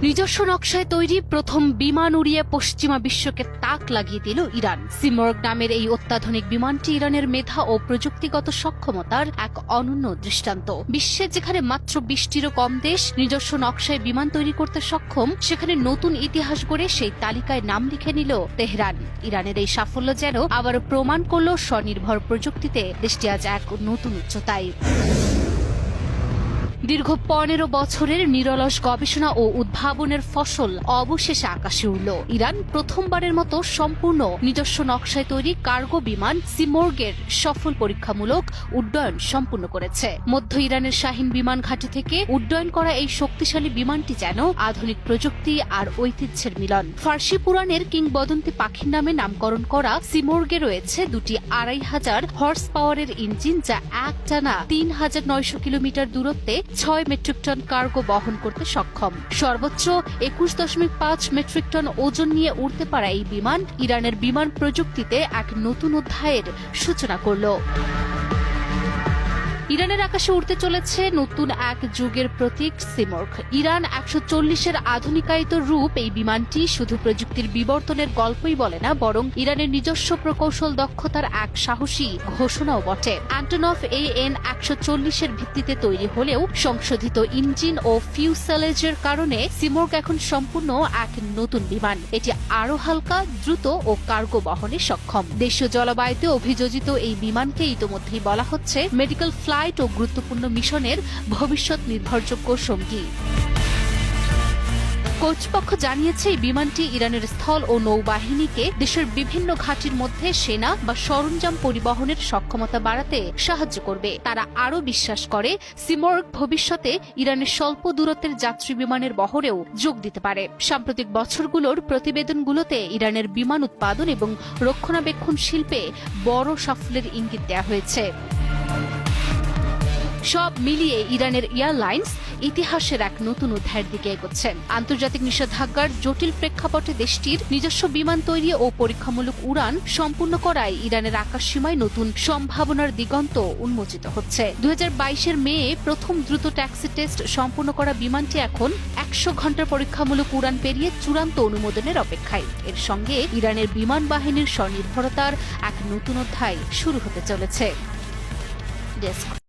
নিজস্ব নকশায় তৈরি প্রথম বিমান উড়িয়ে পশ্চিমা বিশ্বকে তাক লাগিয়ে দিল ইরান। সিমর্গ নামের এই অত্যাধুনিক বিমানটি ইরানের মেধা ও প্রযুক্তিগত সক্ষমতার এক অনন্য দৃষ্টান্ত। বিশ্বে যেখানে মাত্র 20টিরও কম দেশ নিজস্ব নকশায় বিমান তৈরি করতে সক্ষম, সেখানে নতুন ইতিহাস গড়ে সেই তালিকায় নাম লিখে নিল তেহরান। ইরানের এই সাফল্য যেন আবারও প্রমাণ করল স্বনির্ভর প্রযুক্তিতে দেশটি আজ এক নতুন উচ্চতায়। দীর্ঘ 15 বছরের নিরলস গবেষণা ও উদ্ভাবনের ফসল অবশেষে আকাশে উড়ল। ইরান প্রথমবারের মতো সম্পূর্ণ নিজস্ব নকশায় তৈরি কার্গো বিমান সিমর্গের সফল পরীক্ষামূলক উড্ডয়ন সম্পূর্ণ করেছে। মধ্য ইরানের শাহিন বিমান ঘাঁটি থেকে উড্ডয়ন করা এই শক্তিশালী বিমানটি যেন আধুনিক প্রযুক্তি আর ঐতিহ্যের মিলন। ফার্সি পুরাণের কিংবদন্তি পাখির নামে নামকরণ করা সিমর্গে রয়েছে দুটি 2500 হর্স পাওয়ারের ইঞ্জিন, যা একটানা 3900 কিলোমিটার দূরত্বে 6 মেট্রিক টন কার্গো বহন করতে সক্ষম। সর্বোচ্চ 21.5 মেট্রিক টন ওজন নিয়ে উড়তে পারা এই বিমান ইরানের বিমান প্রযুক্তিতে এক নতুন অধ্যায়ের সূচনা করল। ইরানের আকাশে উড়তে চলেছে নতুন এক যুগের প্রতীক সিমর্গ। ইরান 140-এর আধুনিকায়িত রূপ এই বিমানটি শুধু প্রযুক্তির বিবর্তনের গল্পই বলে না, বরং ইরানের নিজস্ব প্রকৌশল দক্ষতার এক সাহসী ঘোষণাও বটে। অ্যান্টনভ AN-140-এর ভিত্তিতে তৈরি হলেও সংশোধিত ইঞ্জিন ও ফিউসেলেজের কারণে সিমর্গ এখন সম্পূর্ণ এক নতুন বিমান। এটি আরও হালকা, দ্রুত ও কার্গো বহনে সক্ষম। দেশীয় জলবায়ুতে অভিযোজিত এই বিমানকে ইতোমধ্যেই বলা হচ্ছে মেডিকেল ফ্লাইট ও গুরুত্বপূর্ণ মিশনের ভবিষ্যৎ নির্ভরযোগ্য সঙ্গী। কর্তৃপক্ষ জানিয়েছে এই বিমানটি ইরানের স্থল ও নৌবাহিনীকে দেশের বিভিন্ন ঘাঁটির মধ্যে সেনা বা সরঞ্জাম পরিবহনের সক্ষমতা বাড়াতে সাহায্য করবে। তারা আরও বিশ্বাস করে সিমর্গ ভবিষ্যতে ইরানের স্বল্প দূরত্বের যাত্রী বিমানের বহরেও যোগ দিতে পারে। সাম্প্রতিক বছরগুলোর প্রতিবেদনগুলোতে ইরানের বিমান উৎপাদন এবং রক্ষণাবেক্ষণ শিল্পে বড় সাফল্যের ইঙ্গিত দেওয়া হয়েছে। সব মিলিয়ে ইরানের এয়ারলাইন্স ইতিহাসের এক নতুন অধ্যায়ের দিকে এগোচ্ছে। আন্তর্জাতিক নিষেধাজ্ঞার জটিল প্রেক্ষাপটে দেশটির নিজস্ব বিমান তৈরি ও পরীক্ষামূলক উড়ান সম্পূর্ণ করায় ইরানের আকাশসীমায় নতুন সম্ভাবনার দিগন্ত উন্মোচিত হচ্ছে। 2022-এর মেয়ে প্রথম দ্রুত ট্যাক্সি টেস্ট সম্পূর্ণ করা বিমানটি এখন 100 ঘণ্টার পরীক্ষামূলক উড়ান পেরিয়ে চূড়ান্ত অনুমোদনের অপেক্ষায়। এর সঙ্গে ইরানের বিমান বাহিনীর স্বনির্ভরতার এক নতুন অধ্যায় শুরু হতে চলেছে।